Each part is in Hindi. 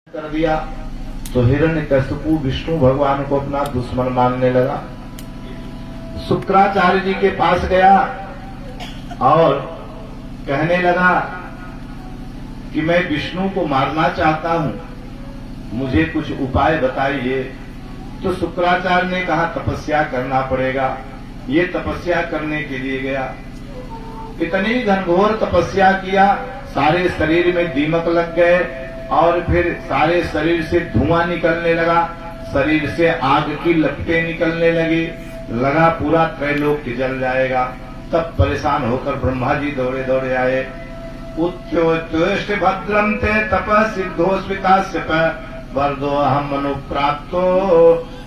कर दिया तो हिरण्यकशिपु विष्णु भगवान को अपना दुश्मन मानने लगा। शुक्राचार्य जी के पास गया और कहने लगा कि मैं विष्णु को मारना चाहता हूं, मुझे कुछ उपाय बताइए। तो शुक्राचार्य ने कहा तपस्या करना पड़ेगा। ये तपस्या करने के लिए गया, इतनी घनघोर तपस्या किया, सारे शरीर में दीमक लग गए और फिर सारे शरीर से धुआं निकलने लगा, शरीर से आग की लपटें निकलने लगी, लगा पूरा त्रैलोक्य जल जाएगा। तब परेशान होकर ब्रह्मा जी दौड़े दौड़े आए। उत्योष्ट भद्रम ते तप सिद्धो स्विकाश्यप वरदो अहम मनु प्राप्तो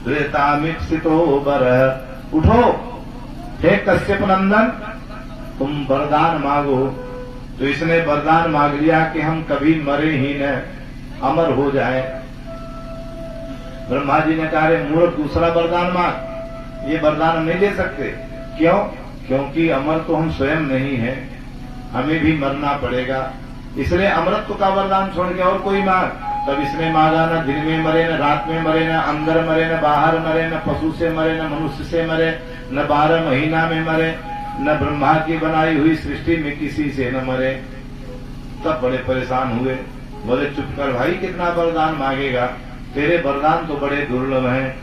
द्वेतामिप्सितो बर। उठो हे कश्यप नंदन, तुम वरदान मांगो। तो इसने वरदान मांग लिया कि हम कभी मरे ही न, अमर हो जाए। ब्रह्मा जी ने कहा रे मूर्ख, दूसरा वरदान मांग, ये वरदान हम नहीं दे सकते। क्यों? क्योंकि अमर तो हम स्वयं नहीं है, हमें भी मरना पड़ेगा, इसलिए अमरत्व का वरदान छोड़ के और कोई मांग। तब इसने मांगा, न दिन में मरे, न रात में मरे, न अंदर मरे, न बाहर मरे, न पशु से मरे, न मनुष्य से मरे, न 12 महीना में मरे, न ब्रह्मा की बनाई हुई सृष्टि में किसी से न मरे। तब बड़े परेशान हुए, बोले चुप कर भाई, कितना वरदान मांगेगा, तेरे वरदान तो बड़े दुर्लभ हैं।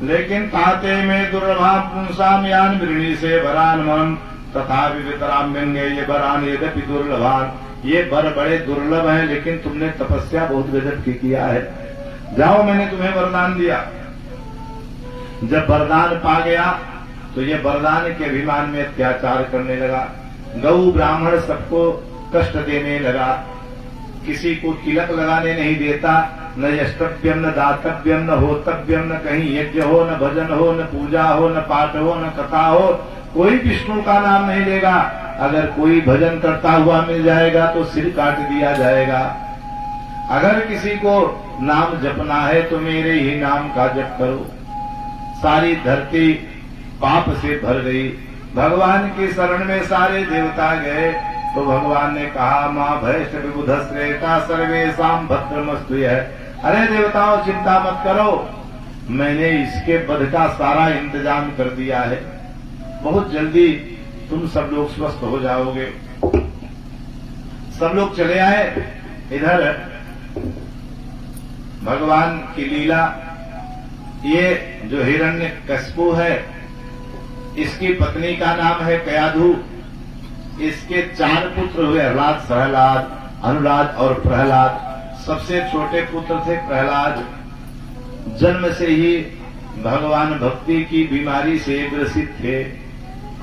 लेकिन ताते में दुर्लभा पुंसाम यान वृणी से वरान मन तथा वितराम्यंगे ये वरान यद्यपि दुर्लभान। ये वर बड़े दुर्लभ हैं, लेकिन तुमने तपस्या बहुत गजब की किया है, जाओ मैंने तुम्हें वरदान दिया। जब वरदान पा गया तो ये वरदान के अभिमान में अत्याचार करने लगा, गौ ब्राह्मण सबको कष्ट देने लगा, किसी को तिलक लगाने नहीं देता, न यष्टव्यम न दातव्यम न होतव्यम, न कहीं यज्ञ हो, न भजन हो, न पूजा हो, न पाठ हो, न कथा हो, कोई विष्णु का नाम नहीं लेगा। अगर कोई भजन करता हुआ मिल जाएगा तो सिर काट दिया जाएगा। अगर किसी को नाम जपना है तो मेरे ही नाम का जप करो। सारी धरती पाप से भर गई, भगवान की शरण में सारे देवता गए। तो भगवान ने कहा माँ भैष्ट विबुध श्रेष्ठा सर्वेशाम भद्रमस्तु है। अरे देवताओं चिंता मत करो, मैंने इसके वध का सारा इंतजाम कर दिया है, बहुत जल्दी तुम सब लोग स्वस्थ हो जाओगे। सब लोग चले आए। इधर भगवान की लीला, ये जो हिरण्यकशिपु है इसकी पत्नी का नाम है कयाधु। इसके 4 पुत्र हुए, हलाद, सहलाद, अनुराग और प्रहलाद। सबसे छोटे पुत्र थे प्रहलाद। जन्म से ही भगवान भक्ति की बीमारी से ग्रसित थे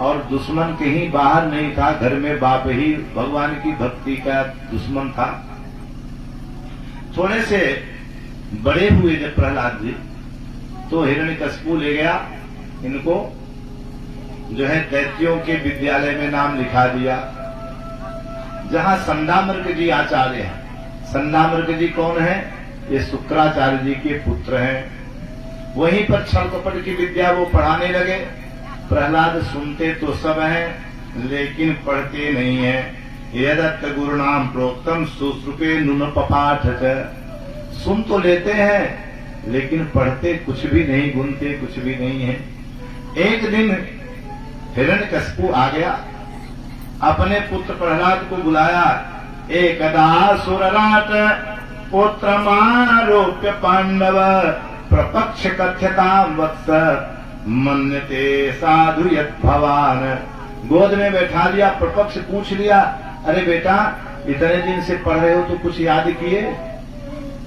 और दुश्मन कहीं बाहर नहीं था, घर में बाप ही भगवान की भक्ति का दुश्मन था। थोड़े से बड़े हुए जब प्रहलाद जी, तो हिरण्यकशिपु ले गया इनको, जो है दैत्यों के विद्यालय में नाम लिखा दिया, जहां संदामर्क जी आचार्य हैं। संदामर्क जी कौन है? ये शुक्राचार्य जी के पुत्र हैं। वहीं पर छल कपट की विद्या वो पढ़ाने लगे। प्रहलाद सुनते तो सब हैं, लेकिन पढ़ते नहीं हैं। यदत्त गुरुनाम प्रोक्तम सुश्रुपे नुन पपाठ। सुन तो लेते हैं, लेकिन पढ़ते कुछ भी नहीं, गुनते कुछ भी नहीं है। एक दिन हिरण्यकशिपु आ गया, अपने पुत्र प्रहलाद को बुलाया। एकदा सुरराट पुत्रमारोप्य पांडव प्रपक्ष कथ्यताम वत्स मन्यते साधु यत् भवान। गोद में बैठा लिया, प्रपक्ष पूछ लिया, अरे बेटा इतने दिन से पढ़ रहे हो तो कुछ याद किए,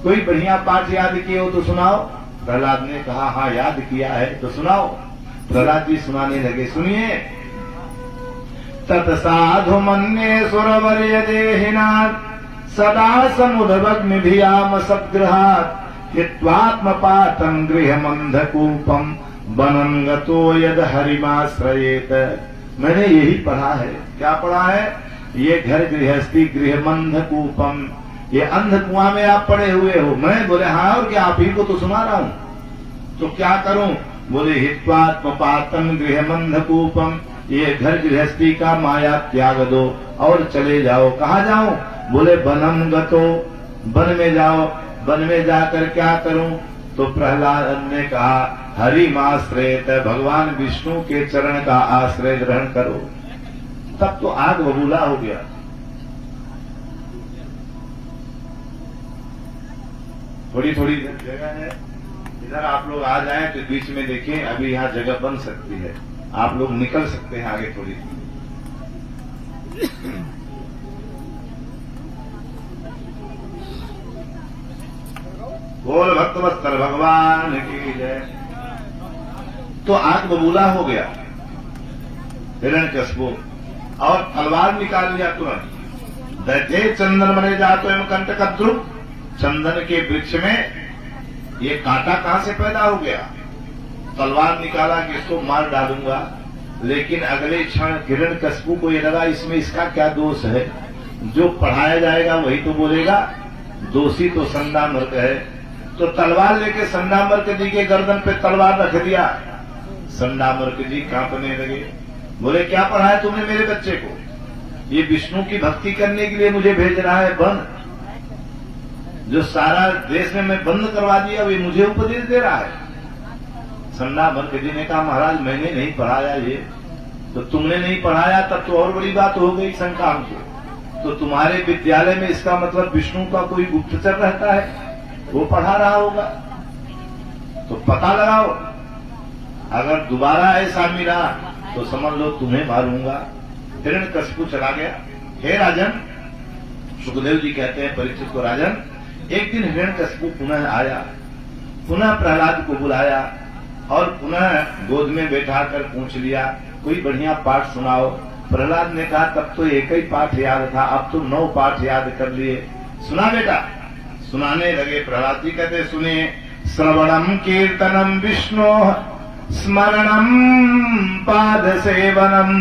कोई बढ़िया पाठ याद किए हो तो सुनाओ। प्रहलाद ने कहा हाँ याद किया है, तो सुनाओ। प्रहलाद जी सुनाने लगे, सुनिए। तत्साधु मन्ये सुरवर्य देहिनाथ सदा समुद्रभग्न भियाम सद्गृहात् हित्वात्म पातम गृहमंधकूपम वनं गतो यद हरिमाश्रयेत। मैंने यही पढ़ा है। क्या पढ़ा है? ये घर गृहस्थी गृहमंधकूपम, ये अंध कुआं में आप पड़े हुए हो। मैं बोले हाँ, और क्या आप ही को तो सुना रहा हूं, तो क्या करूं? बोले हित्वात्म पातम गृहमंधकूपम, ये घर गृहस्थी का माया त्याग दो और चले जाओ। कहाँ जाओ? बोले वनम गतो, वन में जाओ। वन में जाकर क्या करूं? तो प्रहलाद ने कहा हरिमाश्रयत, भगवान विष्णु के चरण का आश्रय ग्रहण करो। तब तो आग बबूला हो गया। थोड़ी थोड़ी जगह है, इधर आप लोग आ जाएं तो बीच में देखें, अभी यहाँ जगह बन सकती है, आप लोग निकल सकते हैं आगे थोड़ी। बोल भक्तवत्सल भगवान की जय। तो आग बबूला हो गया हिरण्यकशिपु, और तलवार निकाल लिया तुरंत। दैते चंदन बने जातो एवं कंटक ध्रुव, चंदन के वृक्ष में ये कांटा कहां से पैदा हो गया? तलवार निकाला कि इसको मार डालूंगा, लेकिन अगले क्षण हिरण्यकशिपु को ये लगा इसमें इसका क्या दोष है? जो पढ़ाया जाएगा वही तो बोलेगा, दोषी तो संडामर्क है। तो तलवार लेके संडामर्क जी के गर्दन पे तलवार रख दिया। संडामर्क जी कांपने लगे, बोले क्या पढ़ाया तुमने मेरे बच्चे को? ये विष्णु की भक्ति करने के लिए मुझे भेज रहा है बंद, जो सारा देश में मैं बंद करवा दिया वे मुझे उपदेश दे रहा है। संडामर्क जी ने कहा महाराज मैंने नहीं पढ़ाया ये, तो तुमने नहीं पढ़ाया तब तो और बड़ी बात हो गई शंका हमको। तो तुम्हारे विद्यालय में इसका मतलब विष्णु का कोई गुप्तचर रहता है, वो पढ़ा रहा होगा, तो पता लगाओ। अगर दोबारा ऐसा मिला तो समझ लो तुम्हें मारूंगा। हिरण्यकशिपु चला गया। हे राजन, सुखदेव जी कहते हैं परीक्षित को, राजन एक दिन हिरण्यकशिपु पुनः आया, पुनः प्रहलाद को बुलाया और पुनः गोद में बैठाकर पूछ लिया कोई बढ़िया पाठ सुनाओ। प्रहलाद ने कहा तब तो एक ही पाठ याद था, अब तो 9 पाठ याद कर लिए, सुना बेटा। सुनाने लगे। प्रहलाद जी कहते सुनिए, श्रवणम कीर्तनम विष्णु स्मरणम पाद सेवनम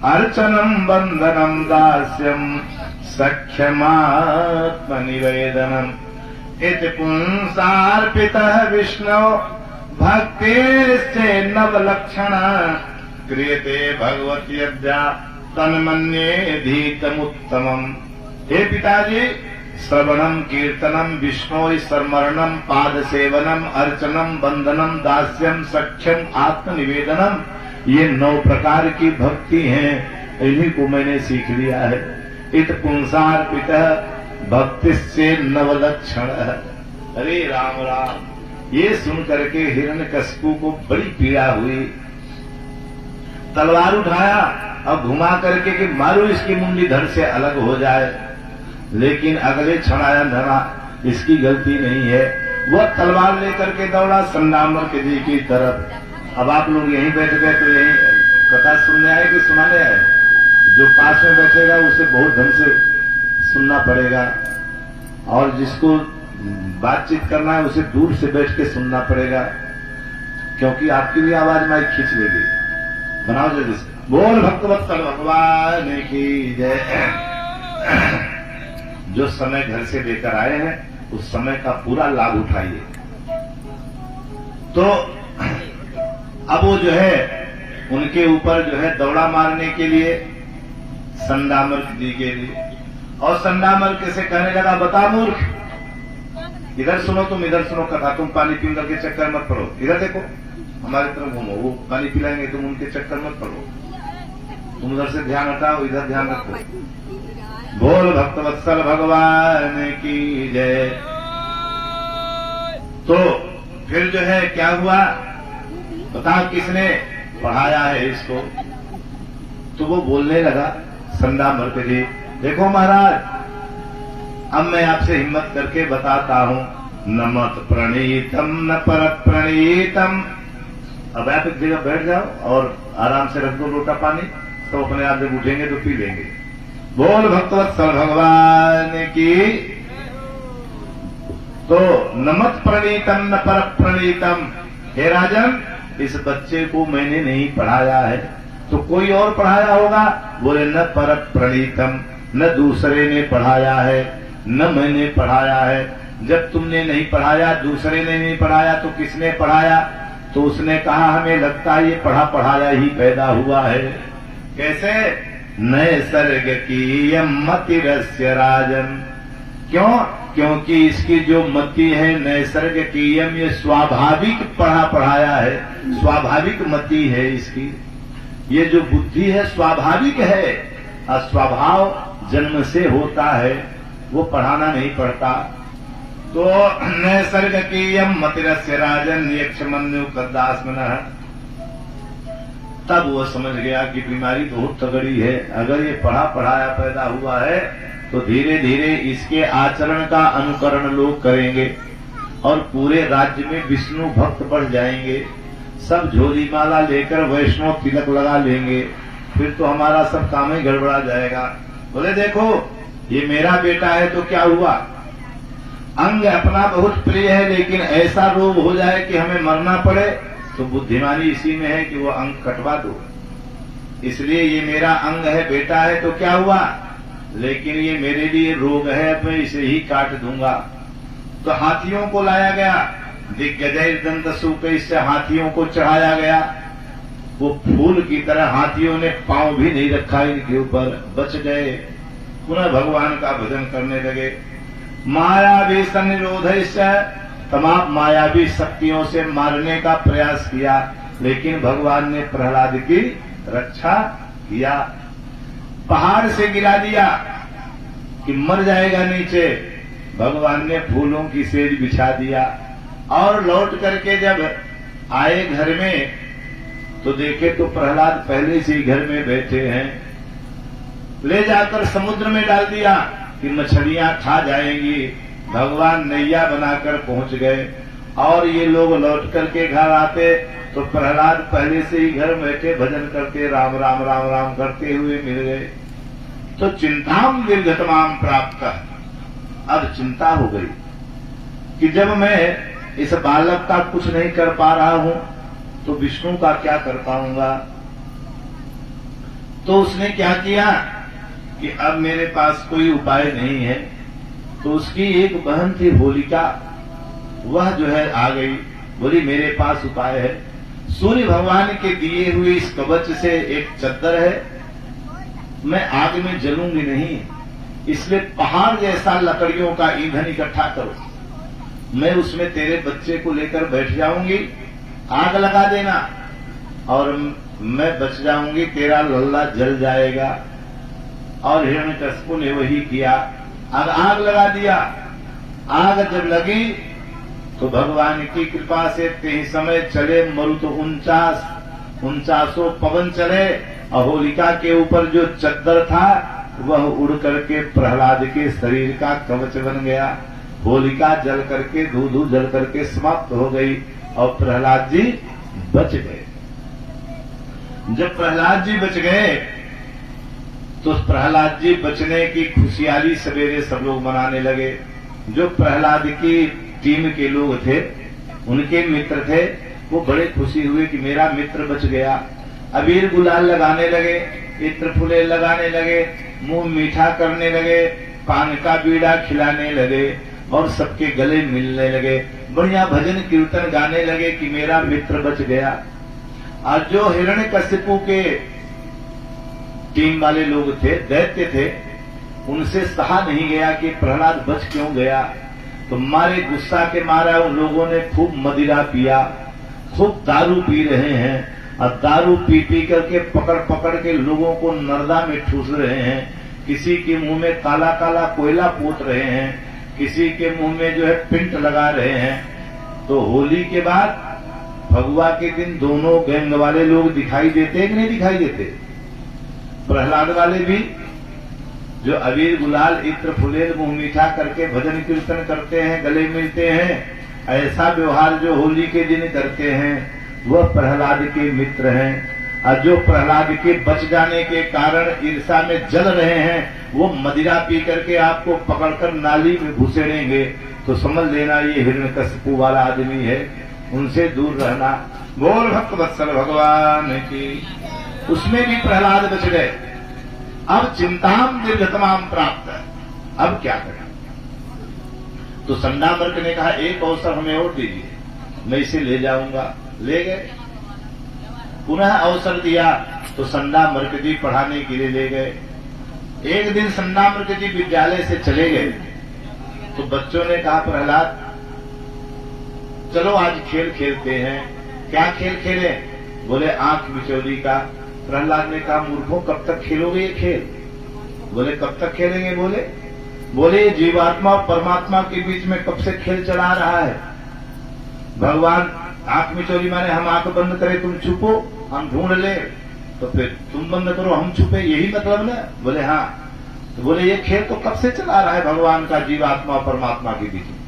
अर्चनम वंदनम दास्यम सख्यमात्म निवेदनम इति पुंसार्पितः विष्णु भक्तिश्चे नवलक्षण क्रियते भगवती अद्या तन्मन्येधीतमुत्तमम्। हे पिताजी, श्रवणम कीर्तनम विष्णु स्मरणम पाद सेवनम अर्चनम वंदनम दास्यम सख्यम आत्मनिवेदनम, ये 9 प्रकार की भक्ति हैं, इन्हीं को मैंने सीख लिया है। इत पुंसार्पित भक्ति से नवलक्षण। अरे राम राम, ये सुन करके हिरण्यकशिपु को बड़ी पीड़ा हुई। तलवार उठाया और घुमा करके कि मारो इसकी मुंडी धड़ से अलग हो जाए, लेकिन अगले क्षण आया धरा इसकी गलती नहीं है। वह तलवार लेकर के दौड़ा संडामर्क जी की तरफ। अब आप लोग यहीं बैठ गए तो यहीं कथा सुनने आए कि सुनाने आए? जो पास में बैठेगा उसे बहुत ढंग से सुनना पड़ेगा, और जिसको बातचीत करना है उसे दूर से बैठ के सुनना पड़ेगा, क्योंकि आपकी भी आवाज माइक खींच लेगी। बनाओ जल्दी से। बोल भक्तवत्सल भगवान की जय। जो समय घर से लेकर आए हैं उस समय का पूरा लाभ उठाइए। तो अब वो जो है उनके ऊपर जो है दौड़ा मारने के लिए संडामर्क जी के लिए, और संडामर्क से कहने लगा बता मूर्ख, इधर सुनो, तुम इधर सुनो कथा, तुम पानी पी करके चक्कर मत पड़ो, इधर देखो हमारे तरफ घूमो, वो पानी पिलाएंगे तुम उनके चक्कर मत पड़ो, तुम उधर से ध्यान हटाओ, इधर ध्यान रखो। बोल भक्तवत्सल भगवान की जय। तो फिर जो है क्या हुआ, बताओ किसने पढ़ाया है इसको? तो वो बोलने लगा संडामर्क जी, देखो महाराज, अब मैं आपसे हिम्मत करके बताता हूं, न मत प्रणीतम न पर प्रणीतम। अब आप एक जगह बैठ जाओ और आराम से रख दो लोटा पानी, तो अपने आप जब उठेंगे तो पी लेंगे। बोल भक्तवत्सल भगवान की। तो न मत प्रणीतम न पर प्रणीतम। हे राजन, इस बच्चे को मैंने नहीं पढ़ाया है, तो कोई और पढ़ाया होगा। बोले न पर प्रणीतम, न दूसरे ने पढ़ाया है, न मैंने पढ़ाया है। जब तुमने नहीं पढ़ाया, दूसरे ने नहीं पढ़ाया, तो किसने पढ़ाया? तो उसने कहा हमें लगता है ये पढ़ा पढ़ाया ही पैदा हुआ है। कैसे? नए सर्ग की यम मतिरस्य राजन, क्यों? क्योंकि इसकी जो मति है नैसर्गिक, ये स्वाभाविक पढ़ाया है, स्वाभाविक मति है इसकी। ये जो बुद्धि है स्वाभाविक है, और स्वभाव जन्म से होता है, वो पढ़ाना नहीं पड़ता। तो नैसर्गिक मतिरस्य राजन यक्षमन्यु कदास्मनः, तब वो समझ गया कि बीमारी बहुत तगड़ी है। अगर ये पढ़ाया पैदा हुआ है तो धीरे धीरे इसके आचरण का अनुकरण लोग करेंगे और पूरे राज्य में विष्णु भक्त बढ़ जाएंगे। सब झोली माला लेकर वैष्णव तिलक लगा लेंगे, फिर तो हमारा सब काम ही गड़बड़ा जाएगा। बोले देखो ये मेरा बेटा है तो क्या हुआ, अंग अपना बहुत प्रिय है, लेकिन ऐसा रोग हो जाए कि हमें मरना पड़े तो बुद्धिमानी इसी में है कि वो अंग कटवा दो। इसलिए ये मेरा अंग है, बेटा है तो क्या हुआ, लेकिन ये मेरे लिए रोग है, मैं इसे ही काट दूंगा। तो हाथियों को लाया गया, दिग्गजय दंत सूक, इससे हाथियों को चढ़ाया गया। वो फूल की तरह हाथियों ने पांव भी नहीं रखा इनके ऊपर, बच गए। पुनः भगवान का भजन करने लगे। मायावी सन्निरोध, तमाम मायावी शक्तियों से मारने का प्रयास किया, लेकिन भगवान ने प्रहलाद की रक्षा किया। पहाड़ से गिरा दिया कि मर जाएगा नीचे, भगवान ने फूलों की सेज बिछा दिया। और लौट करके जब आए घर में तो देखे तो प्रहलाद पहले से ही घर में बैठे हैं। ले जाकर समुद्र में डाल दिया कि मछलियां खा जाएंगी। भगवान नैया बनाकर पहुंच गए और ये लोग लौट करके घर आते तो प्रहलाद पहले से ही घर बैठे भजन करते, राम राम राम राम करते हुए मिल गए। तो चिंताम दीर्घतमाम प्राप्त, अब चिंता हो गई कि जब मैं इस बालक का कुछ नहीं कर पा रहा हूं तो विष्णु का क्या कर पाऊंगा। तो उसने क्या किया कि अब मेरे पास कोई उपाय नहीं है। तो उसकी एक बहन थी होलिका, वह जो है आ गई, बोली मेरे पास उपाय है। सूर्य भगवान के दिए हुए इस कवच से एक चद्दर है, मैं आग में जलूंगी नहीं, इसलिए पहाड़ जैसा लकड़ियों का ईंधन इकट्ठा करो, मैं उसमें तेरे बच्चे को लेकर बैठ जाऊंगी, आग लगा देना और मैं बच जाऊंगी, तेरा लल्ला जल जाएगा। और हिरण्यकशिपु ने वही किया, आग लगा दिया। आग जब लगी तो भगवान की कृपा से तेही समय चले मरुत 49 पवन चले, और होलिका के ऊपर जो चद्दर था वह उड़ करके प्रहलाद के शरीर का कवच बन गया। होलिका जल करके धू जल करके समाप्त हो गई और प्रहलाद जी बच गए। जब प्रहलाद जी बच गए तो प्रहलाद जी बचने की खुशहाली सवेरे सब लोग मनाने लगे। जो प्रहलाद की टीम के लोग थे, उनके मित्र थे, वो बड़े खुशी हुए कि मेरा मित्र बच गया। अबीर गुलाल लगाने लगे, इत्र फुले लगाने लगे, मुंह मीठा करने लगे, पान का बीड़ा खिलाने लगे और सबके गले मिलने लगे। बढ़िया भजन कीर्तन गाने लगे कि मेरा मित्र बच गया। और जो हिरण्यकशिपु के टीम वाले लोग थे, दैत्य थे, उनसे सहा नहीं गया कि प्रहलाद बच क्यों गया। तो मारे गुस्सा के मारा उन लोगों ने खूब मदिरा पिया, खूब दारू पी रहे हैं, और दारू पी पी करके पकड़ पकड़ के लोगों को नर्दा में ठूस रहे हैं। किसी के मुंह में काला काला कोयला पोत रहे हैं, किसी के मुंह में जो है पिंट लगा रहे हैं। तो होली के बाद फगुआ के दिन दोनों गैंग वाले लोग दिखाई देते कि नहीं दिखाई देते। प्रहलाद वाले भी जो अबीर गुलाल इत्र फुलेल मुंह मीठा करके भजन कीर्तन करते हैं, गले मिलते हैं, ऐसा व्यवहार जो होली के दिन करते हैं वह प्रहलाद के मित्र हैं। और जो प्रहलाद के बच जाने के कारण ईर्षा में जल रहे हैं, वो मदिरा पी करके आपको पकड़कर नाली में घुसेड़ेंगे, तो समझ लेना ये हिरण्यकशिपु वाला आदमी है, उनसे दूर रहना। बोल भक्त वत्सल भगवान की। उसमें भी प्रहलाद बच गए। अब चिंताम दीर्घतमाम प्राप्त है, अब क्या करें। तो संडामर्क ने कहा एक अवसर हमें और दीजिए, मैं इसे ले जाऊंगा। ले गए, पुनः अवसर दिया तो संडामर्क जी पढ़ाने के लिए ले गए। एक दिन संडामर्क जी विद्यालय से चले गए तो बच्चों ने कहा प्रहलाद चलो आज खेल खेलते हैं। क्या खेल खेले? बोले आंख मिचौली का। प्रहलाद ने कहा मूर्खों कब तक खेलोगे ये खेल? बोले कब तक खेलेंगे? बोले जीवात्मा और परमात्मा के बीच में कब से खेल चला रहा है। भगवान आंख मिचौली माने हम आंख बंद करें तुम छुपो, हम ढूंढ ले, तो फिर तुम बंद करो हम छुपे, यही मतलब ना? बोले हाँ। तो बोले ये खेल तो कब से चला रहा है भगवान का जीवात्मा और परमात्मा के बीच में।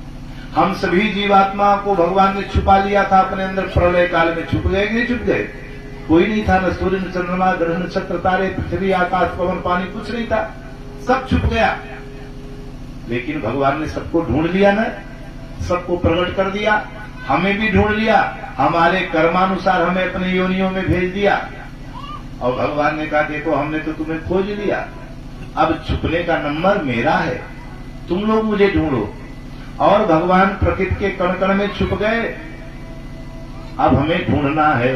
हम सभी जीवात्मा को भगवान ने छुपा लिया था अपने अंदर, प्रलय काल में छुप गए कि नहीं छुप गए? कोई नहीं था, न सूर्य न चंद्रमा ग्रह नक्षत्र तारे पृथ्वी आकाश पवन पानी कुछ नहीं था, सब छुप गया। लेकिन भगवान ने सबको ढूंढ लिया ना, सबको प्रकट कर दिया, हमें भी ढूंढ लिया, हमारे कर्मानुसार हमें अपनी योनियों में भेज दिया। और भगवान ने कहा देखो हमने तो तुम्हें खोज लिया, अब छुपने का नंबर मेरा है, तुम लोग मुझे ढूंढो। और भगवान प्रकृति के कण कण में छुप गए, अब हमें ढूंढना है।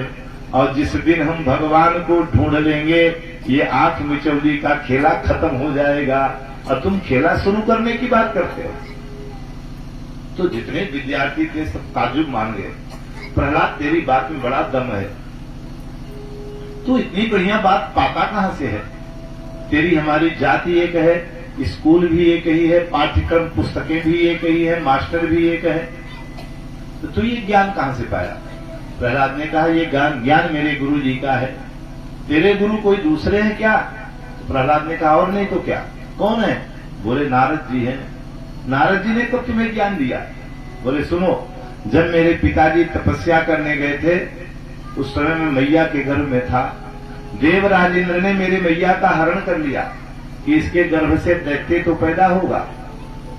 और जिस दिन हम भगवान को ढूंढ लेंगे ये आंख मिचौली का खेला खत्म हो जाएगा, और तुम खेला शुरू करने की बात करते हो। तो जितने विद्यार्थी थे सब ताज्जुब मान गए, प्रहलाद तेरी बात में बड़ा दम है, तू इतनी बढ़िया बात पाता कहां से है? तेरी हमारी जाति एक है, स्कूल भी एक ही है, पाठ्यक्रम पुस्तकें भी एक ही है, मास्टर भी एक है, तो तू ये ज्ञान कहां से पाया? प्रहलाद ने कहा ये ज्ञान मेरे गुरु जी का है। तेरे गुरु कोई दूसरे हैं क्या? तो प्रहलाद ने कहा और नहीं तो क्या, कौन है? बोले नारद जी हैं। नारद जी ने कब तुम्हें ज्ञान दिया? बोले सुनो, जब मेरे पिताजी तपस्या करने गए थे उस समय मैं मैया के गर्भ में था, देवराज इंद्र ने मेरे मैया का हरण कर लिया कि इसके गर्भ से दैत्य तो पैदा होगा,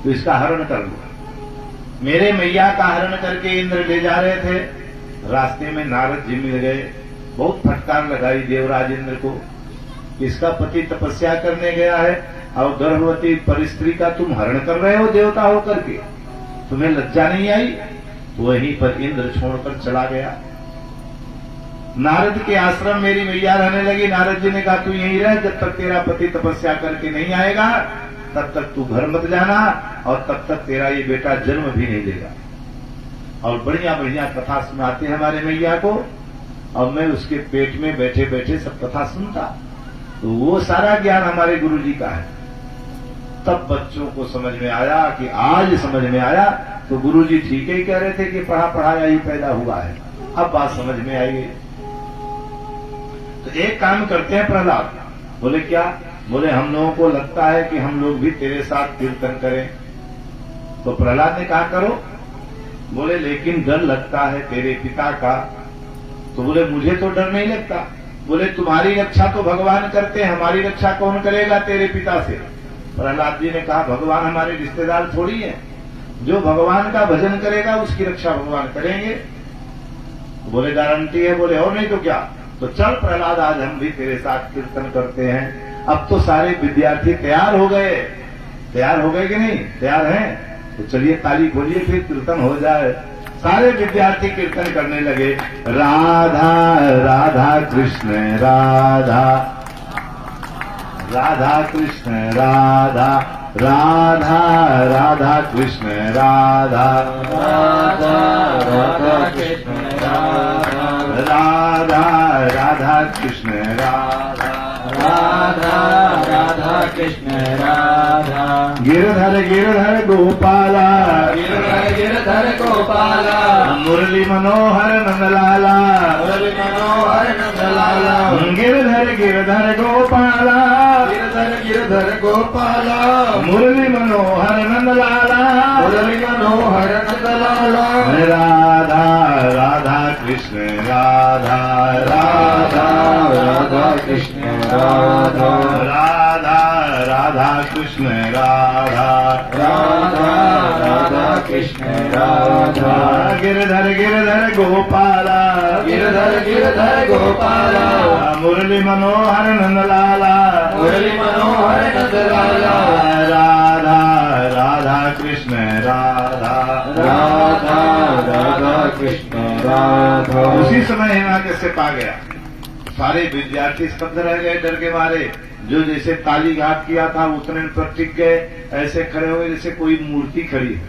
तो इसका हरण कर लो। मेरे मैया का हरण करके इंद्र ले जा रहे थे, रास्ते में नारद जी मिल गए, बहुत फटकार लगाई देवराज इंद्र को, इसका पति तपस्या करने गया है और गर्भवती परिस्त्री का तुम हरण कर रहे हो देवता होकर के, तुम्हें लज्जा नहीं आई? तो वहीं पर इंद्र छोड़कर चला गया। नारद के आश्रम मेरी मैया रहने लगी। नारद जी ने कहा तू यहीं रह, जब तक तेरा पति तपस्या करके नहीं आएगा तब तक तू घर मत जाना, और तब तक तेरा ये बेटा जन्म भी नहीं देगा। और बढ़िया बढ़िया कथा सुनाते हमारे मैया को, और मैं उसके पेट में बैठे बैठे सब कथा सुनता। तो वो सारा ज्ञान हमारे गुरु जी का है। तब बच्चों को समझ में आया कि आज समझ में आया, तो गुरु जी ठीक ही कह रहे थे कि पढ़ा पढ़ाया ही पैदा हुआ है, अब बात समझ में आई। तो एक काम करते हैं प्रहलाद। बोले क्या? बोले हम लोगों को लगता है कि हम लोग भी तेरे साथ कीर्तन करें। तो प्रहलाद ने कहा करो। बोले लेकिन डर लगता है तेरे पिता का। तो बोले मुझे तो डर नहीं लगता। बोले तुम्हारी रक्षा तो भगवान करते हैं, हमारी रक्षा कौन करेगा तेरे पिता से? प्रहलाद जी ने कहा भगवान हमारे रिश्तेदार थोड़ी है, जो भगवान का भजन करेगा उसकी रक्षा भगवान करेंगे। बोले गारंटी है? बोले और नहीं तो क्या। तो चल प्रहलाद आज हम भी तेरे साथ कीर्तन करते हैं। अब तो सारे विद्यार्थी तैयार हो गए। तैयार हो गए कि नहीं? तैयार हैं? तो चलिए ताली बोलिए, फिर कीर्तन हो जाए। सारे विद्यार्थी कीर्तन करने लगे, राधा राधा कृष्ण राधा राधा कृष्ण राधा राधा राधा कृष्ण राधा राधा राधा कृष्ण राधा राधा राधा कृष्ण राधा राधा राधा कृष्ण राधा। गिरधर गिरधर गोपाला गिरधर गिरधर गोपाला मुरली मनोहर नंदलाला मुरली मनोहर नंदलाला। गिरधर गिरधर गोपाला गिरधर गिरधर गोपाला मुरली मनोहर नंदलाला मुरली मनोहर नंदलाला। राधा राधा कृष्ण राधा राधा राधा कृष्ण राधा राधा राधा कृष्ण राधा राधा राधा कृष्ण राधा। गिरधर गिरधर गोपाला गिरधर गिरधर गोपाला मुरली मनोहर नंदलाला मुरली मनोहर नंदलाला। राधा राधा कृष्ण राधा राधा राधा कृष्ण राधा। उसी समय हिमाकश्यप आ गया। सारे विद्यार्थी स्तब्ध रह गए डर के मारे। जो जैसे ताली घात किया था उतने पर टिक गए, ऐसे खड़े हुए जैसे कोई मूर्ति खड़ी है।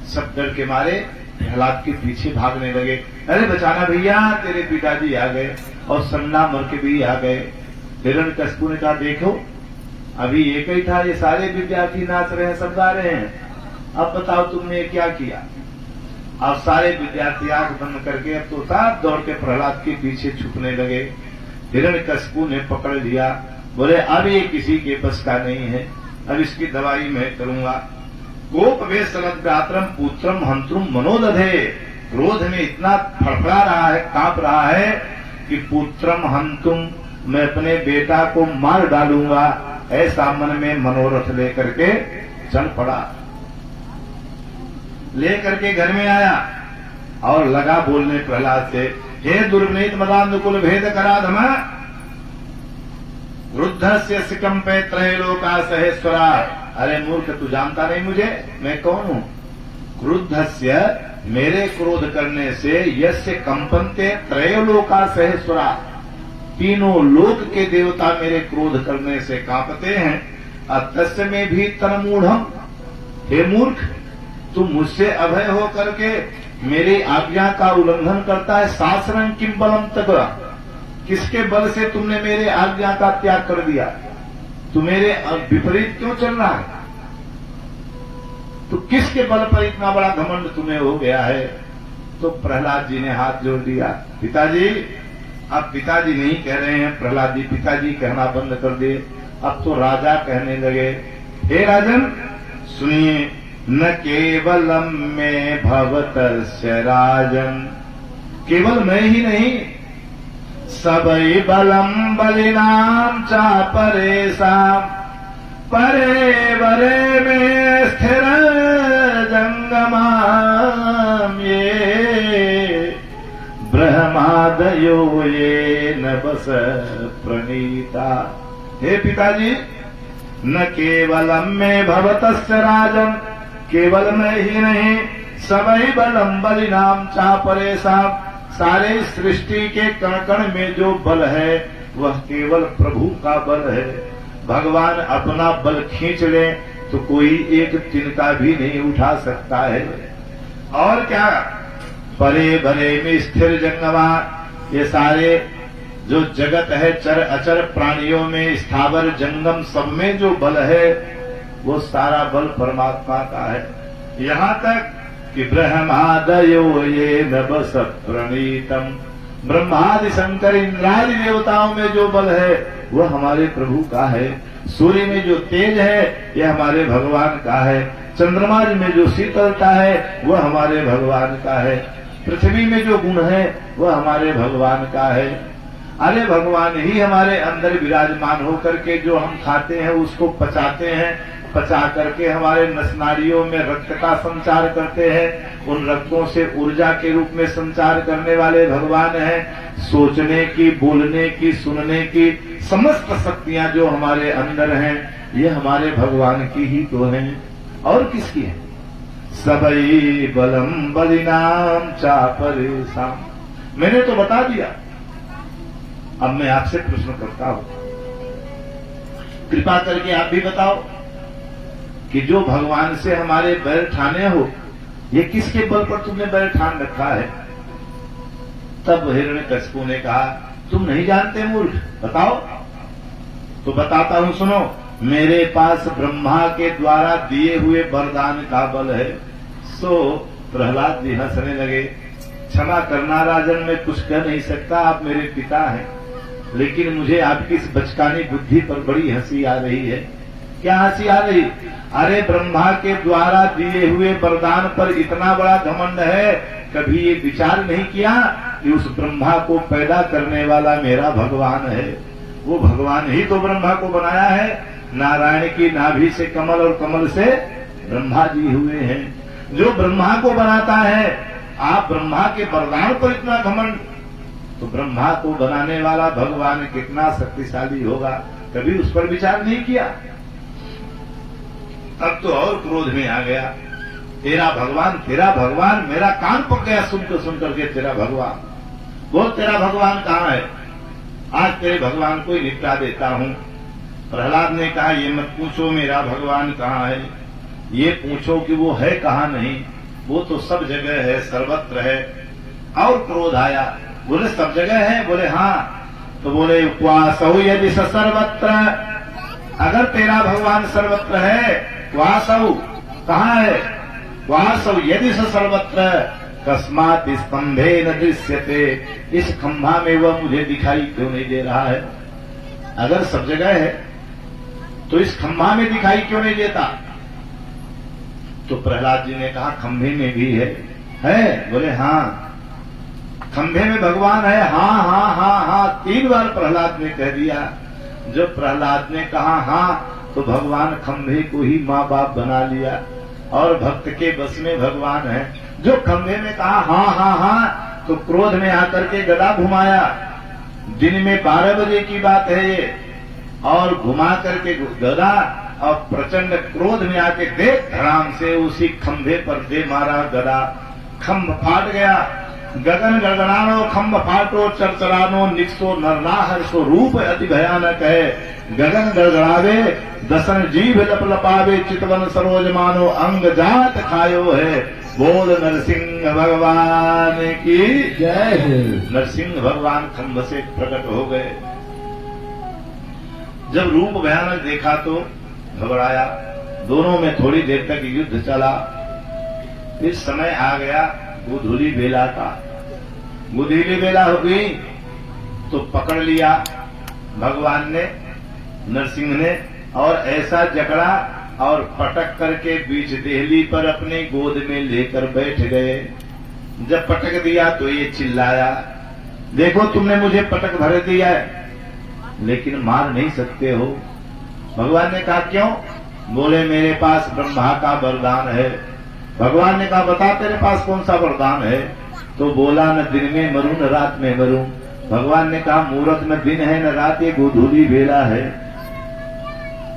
सब डर के मारे प्रहलाद के पीछे भागने लगे। अरे बचाना भैया, तेरे पिताजी आ गए और सन्ना मर के भी आ गए। हिरण्यकशिपु ने कहा देखो अभी एक ही था, ये सारे विद्यार्थी नाच रहे हैं, सब गा रहे हैं, अब बताओ तुमने क्या किया। अब सारे विद्यार्थी आंख बंद करके अब तो सब दौड़ के प्रहलाद के पीछे छुपने लगे। हिरण्यकशिपु ने पकड़ लिया, बोले अब ये किसी के बस का नहीं है, अब इसकी दवाई मैं करूंगा। गोप वे सनद्गात्रम पुत्रम हंतुम मनोदधे, क्रोध में इतना फड़फड़ा रहा है, कांप रहा है कि पुत्रम हंतुम, मैं अपने बेटा को मार डालूंगा, ऐसा मन में मनोरथ लेकर के चल पड़ा। लेकर के घर में आया और लगा बोलने प्रहलाद से, हे दुर्विनीत मदानुकुल भेद कराधम, रुद्धस्य सिकंपे त्रैलोका सहेश्वरा। अरे मूर्ख, तू जानता नहीं मुझे, मैं कौन हूं। क्रुद्धस्य, मेरे क्रोध करने से, यस्य कंपनते त्रैलोका सहेश्वरा, तीनों लोक के देवता मेरे क्रोध करने से कांपते हैं। अतस्य में भी तन्मूढ़म, हे मूर्ख, तुम मुझसे अभय हो करके मेरी आज्ञा का उल्लंघन करता है। शास्त्रं किम बलम तक, किसके बल से तुमने मेरे आज्ञा का त्याग कर दिया। तू मेरे विपरीत क्यों चल रहा है, तो किसके बल पर इतना बड़ा घमंड तुम्हें हो गया है। तो प्रहलाद जी ने हाथ जोड़ दिया, पिताजी। अब पिताजी नहीं कह रहे हैं, प्रहलाद जी पिताजी कहना बंद कर दिए, अब तो राजा कहने लगे, हे राजन सुनिए, न केवलम में भवतस्य राजन, केवल मैं ही नहीं, सबई बलम बलिनाम चापरेशा, परे वरे में स्थिर जंगमाम, ये ब्रह्मादयो ये न बस प्रणीता। हे पिताजी, न केवलम में भवतस्य राजन, केवल मैं ही नहीं, सबई बलम बलिनाम चापरेशा, सारे सृष्टि के कण कण में जो बल है वह केवल प्रभु का बल है। भगवान अपना बल खींच ले तो कोई एक तिनका भी नहीं उठा सकता है। और क्या, परे भरे में स्थिर जंगमा, ये सारे जो जगत है चर अचर प्राणियों में, स्थावर जंगम सब में जो बल है वो सारा बल परमात्मा का है। यहाँ तक कि ब्रह्मादयो ये नभस प्रणीतम, ब्रह्मादि शंकर इंद्रादि देवताओं में जो बल है वह हमारे प्रभु का है। सूर्य में जो तेज है यह हमारे भगवान का है। चंद्रमा में जो शीतलता है वह हमारे भगवान का है। पृथ्वी में जो गुण है वह हमारे भगवान का है। अरे भगवान ही हमारे अंदर विराजमान होकर के जो हम खाते हैं उसको पचाते हैं, पचा करके हमारे नसनाड़ियों में रक्त का संचार करते हैं। उन रक्तों से ऊर्जा के रूप में संचार करने वाले भगवान हैं। सोचने की, बोलने की, सुनने की समस्त शक्तियां जो हमारे अंदर हैं ये हमारे भगवान की ही तो हैं, और किसकी है। सबई बलम बलिनाम चापरेशम, मैंने तो बता दिया। अब मैं आपसे प्रश्न करता हूं, कृपा करके आप भी बताओ कि जो भगवान से हमारे बैर ठाने हो, ये किसके बल पर तुमने बैर ठान रखा है। तब हिरण्यकशिपु ने कहा, तुम नहीं जानते मूर्ख, बताओ। तो बताता हूं, सुनो। मेरे पास ब्रह्मा के द्वारा दिए हुए वरदान का बल है। सो प्रहलाद जी हंसने लगे। क्षमा करना राजन, मैं कुछ कह नहीं सकता, आप मेरे पिता हैं, लेकिन मुझे आपकी इस बचकानी बुद्धि पर बड़ी हंसी आ रही है। क्या हंसी आ रही? अरे ब्रह्मा के द्वारा दिए हुए वरदान पर इतना बड़ा घमंड है, कभी ये विचार नहीं किया कि उस ब्रह्मा को पैदा करने वाला मेरा भगवान है। वो भगवान ही तो ब्रह्मा को बनाया है। नारायण की नाभि से कमल और कमल से ब्रह्मा जी हुए हैं। जो ब्रह्मा को बनाता है, आप ब्रह्मा के वरदान पर इतना घमंड, तो ब्रह्मा को बनाने वाला भगवान कितना शक्तिशाली होगा, कभी उस पर विचार नहीं किया। तब तो और क्रोध में आ गया। तेरा भगवान, मेरा कान पक गया सुनकर के तेरा भगवान। बोल, तेरा भगवान कहाँ है? आज तेरे भगवान को ही निपटा देता हूं। प्रहलाद ने कहा ये मत पूछो मेरा भगवान कहाँ है, ये पूछो कि वो है कहाँ नहीं, वो तो सब जगह है, सर्वत्र है। और क्रोध आया, बोले सब जगह है? बोले हाँ। तो बोले क्वासौ यदि स सर्वत्र, अगर तेरा भगवान सर्वत्र है, क्वासौ कहाँ है? क्वासौ यदि स सर्वत्र कस्मात् स्तंभे न दृश्यते, इस खंभा में वह मुझे दिखाई क्यों नहीं दे रहा है? अगर सब जगह है तो इस खंभा में दिखाई क्यों नहीं देता? तो प्रहलाद जी ने कहा खंभे में भी है? बोले हाँ। खंभे में भगवान है? हाँ हाँ हाँ हाँ, 3 बार प्रहलाद ने कह दिया। जब प्रहलाद ने कहा हाँ, तो भगवान खंभे को ही माँ बाप बना लिया और भक्त के बस में भगवान है। जो खंभे में कहा हाँ हाँ हाँ, तो क्रोध में आकर के गदा घुमाया। दिन में 12 बजे की बात है ये, और घुमा करके गदा और प्रचंड क्रोध में आके देख धड़ाम से उसी खंभे पर दे मारा गदा। खंभ फाट गया, गगन गड़गड़ानो खंभ फाटो चरचरानो निकसो नरनाहर्षो, रूप अति भयानक है। गगन गड़गड़ावे दसन जीभ लपलपावे, चितवन सरोज मानो अंग जात खायो है। बोल नरसिंह भगवान की जय। नरसिंह भगवान खंभ से प्रकट हो गए। जब रूप भयानक देखा तो घबराया। दोनों में थोड़ी देर तक युद्ध चला। इस समय आ गया गोधूली बेला का। गोधूली बेला हो गई तो पकड़ लिया भगवान ने, नरसिंह ने, और ऐसा जकड़ा और पटक करके बीच देहली पर अपने गोद में लेकर बैठ गए। जब पटक दिया तो ये चिल्लाया, देखो तुमने मुझे पटक भर दिया है लेकिन मार नहीं सकते हो। भगवान ने कहा क्यों? बोले मेरे पास ब्रह्मा का वरदान है। भगवान ने कहा बता तेरे पास कौन सा वरदान है? तो बोला न दिन में मरूं न रात में मरूं। भगवान ने कहा मूर्ख न दिन है न रात, ये गोधूली बेला है।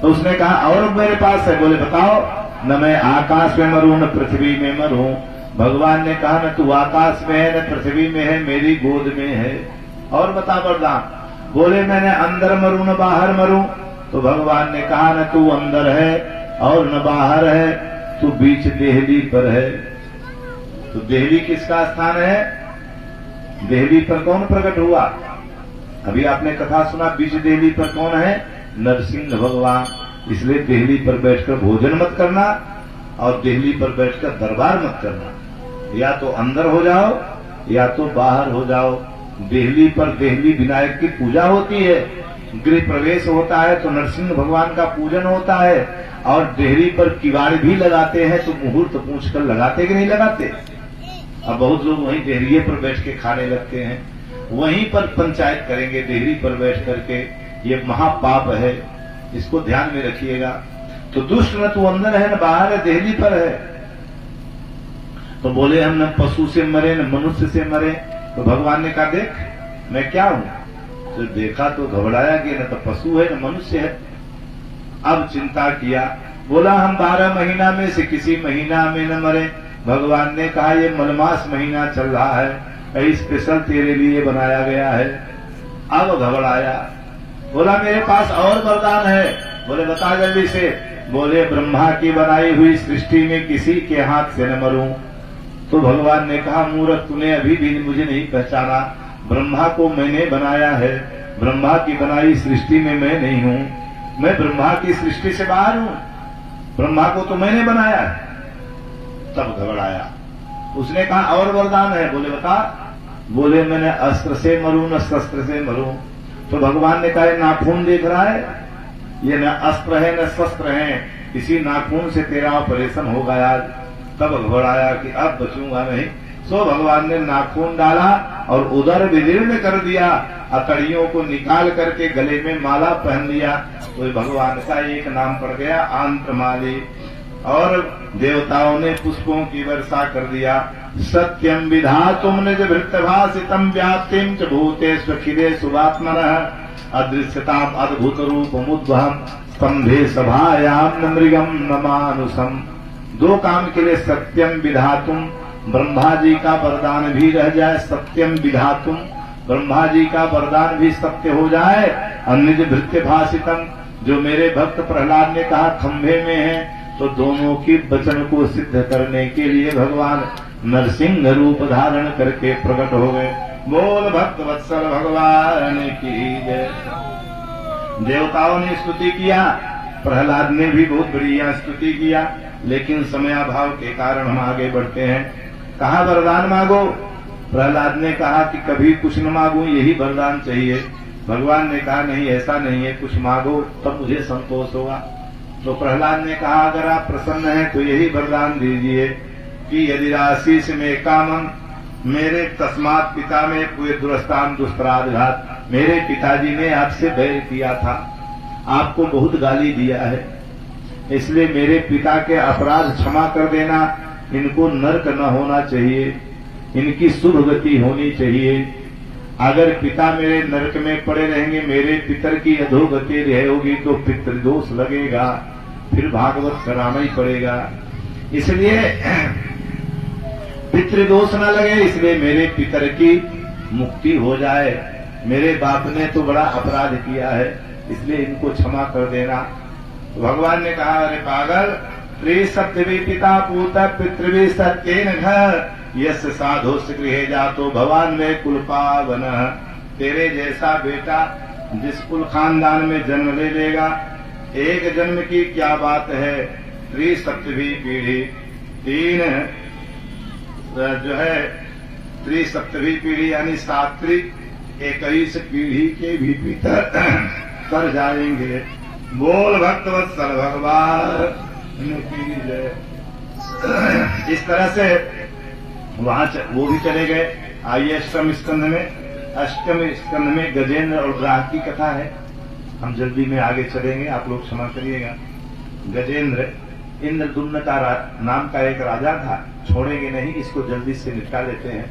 तो उसने कहा और मेरे पास है? बोले बताओ। न मैं आकाश में मरूं न पृथ्वी में मरूं। भगवान ने कहा न तू आकाश में है न पृथ्वी में है, मेरी गोद में है। और बता वरदान। बोले मैंने अंदर मरूं न बाहर मरूं। तो भगवान ने कहा न तू अंदर है और न बाहर है, तू बीच देहली पर है। तो देहली किसका स्थान है? देहली पर कौन प्रकट हुआ? अभी आपने कथा सुना, बीच देहली पर कौन है? नरसिंह भगवान। इसलिए देहली पर बैठकर भोजन मत करना और देहली पर बैठकर दरबार मत करना। या तो अंदर हो जाओ या तो बाहर हो जाओ। देहली पर देहली विनायक की पूजा होती है, गृह प्रवेश होता है तो नरसिंह भगवान का पूजन होता है, और देहली पर किवाड़ भी लगाते हैं तो मुहूर्त पूछ कर लगाते कि नहीं लगाते? अब बहुत लोग वहीं देहलिये पर बैठ के खाने लगते हैं, वहीं पर पंचायत करेंगे देहली पर बैठ करके। ये महापाप है, इसको ध्यान में रखिएगा। तो दुष्ट न तू अंदर है न बाहर है, देहली पर है। तो बोले हम न पशु से मरे न मनुष्य से मरे। तो भगवान ने कहा देख मैं क्या हूं? तो देखा तो घबराया कि न तो पशु है न मनुष्य है। अब चिंता किया, बोला हम 12 महीना में से किसी महीना में न मरे। भगवान ने कहा ये मलमास महीना चल रहा है, स्पेशल तेरे लिए बनाया गया है। अब घबराया, बोला मेरे पास और वरदान है। बोले बता जल्दी से। बोले ब्रह्मा की बनाई हुई सृष्टि में किसी के हाथ से न मरूं। तो भगवान ने कहा मूर्ख तूने अभी भी मुझे नहीं पहचाना, ब्रह्मा को मैंने बनाया है, ब्रह्मा की बनाई सृष्टि में मैं नहीं हूं, मैं ब्रह्मा की सृष्टि से बाहर हूं, ब्रह्मा को तो मैंने बनाया है। तब घबराया। उसने कहा और वरदान है? बोले बता। बोले मैंने अस्त्र से मरूं न शस्त्र से मरूं। तो भगवान ने कहा नाखून देख रहा है, ये न अस्त्र है न शस्त्र है, इसी नाखून से तेरा ऑपरेशन होगा आज। तब घबराया कि अब बचूंगा नहीं। सो भगवान ने नाखून डाला और उदर विदीर्ण कर दिया, अतड़ियों को निकाल करके गले में माला पहन लिया। तो भगवान का एक नाम पड़ गया आंत्रमाली। और देवताओं ने पुष्पों की वर्षा कर दिया। सत्यम विधातुम निज भृत्यभासितम व्याप्तिम च भूतेष्वखिले सुवात्मनः अदृश्यताम अद्भुत रूपमुद्वहम् स्तंभे सभायाम न मृगम न मानुषम। 2 काम के लिए सत्यम विधातुम, ब्रह्मा जी का वरदान भी रह जाए, सत्यम विधातुम, ब्रह्मा जी का वरदान भी सत्य हो जाए, और निज भृत्य भाषितम, जो मेरे भक्त प्रहलाद ने कहा खंभे में है, तो दोनों की वचन को सिद्ध करने के लिए भगवान नरसिंह रूप धारण करके प्रकट हो गए। बोल भक्त वत्सल भगवान की जय। देवताओं ने स्तुति किया, प्रहलाद ने भी बहुत बढ़िया स्तुति किया, लेकिन समयाभाव के कारण हम आगे बढ़ते हैं। कहा वरदान मांगो। प्रहलाद ने कहा कि कभी कुछ न मांगू, यही वरदान चाहिए। भगवान ने कहा नहीं, ऐसा नहीं है, कुछ मांगो तब मुझे संतोष होगा। तो प्रहलाद ने कहा अगर आप प्रसन्न हैं तो यही वरदान दीजिए कि यदि आशीष में कामन, मेरे तस्मात पिता में पूरे दुरस्तान दुष्पराधघात, मेरे पिताजी ने आपसे बैर किया था, आपको बहुत गाली दिया है, इसलिए मेरे पिता के अपराध क्षमा कर देना, इनको नरक न होना चाहिए, इनकी शुभ गति होनी चाहिए। अगर पिता मेरे नरक में पड़े रहेंगे, मेरे पितर की अधोगति रहेगी तो पितृदोष लगेगा, फिर भागवत कराना ही पड़ेगा। इसलिए पितृदोष न लगे, इसलिए मेरे पितर की मुक्ति हो जाए। मेरे बाप ने तो बड़ा अपराध किया है, इसलिए इनको क्षमा कर देना। भगवान ने कहा अरे पागल, त्रिसप्तवी पिता पूत पितृवी सत्येन घर, यस साधोस गृहे जातो भवान में कुल पावन। तेरे जैसा बेटा जिस कुल खानदान में जन्म ले लेगा, एक जन्म की क्या बात है, त्रिसप्तवी पीढ़ी, तीन जो है त्रिसप्तवी पीढ़ी यानी सात्विक 21 पीढ़ी के भी पितर कर जाएंगे। बोल भक्त वत्सल भगवान की जय। इस तरह से वहां वो भी चले गए। आइए अष्टम स्कंध में गजेंद्र और ग्राहक की कथा है। हम जल्दी में आगे चलेंगे, आप लोग क्षमा करिएगा। गजेंद्र इंद्रदुम्न का नाम का एक राजा था, छोड़ेंगे नहीं, इसको जल्दी से निपटा लेते हैं।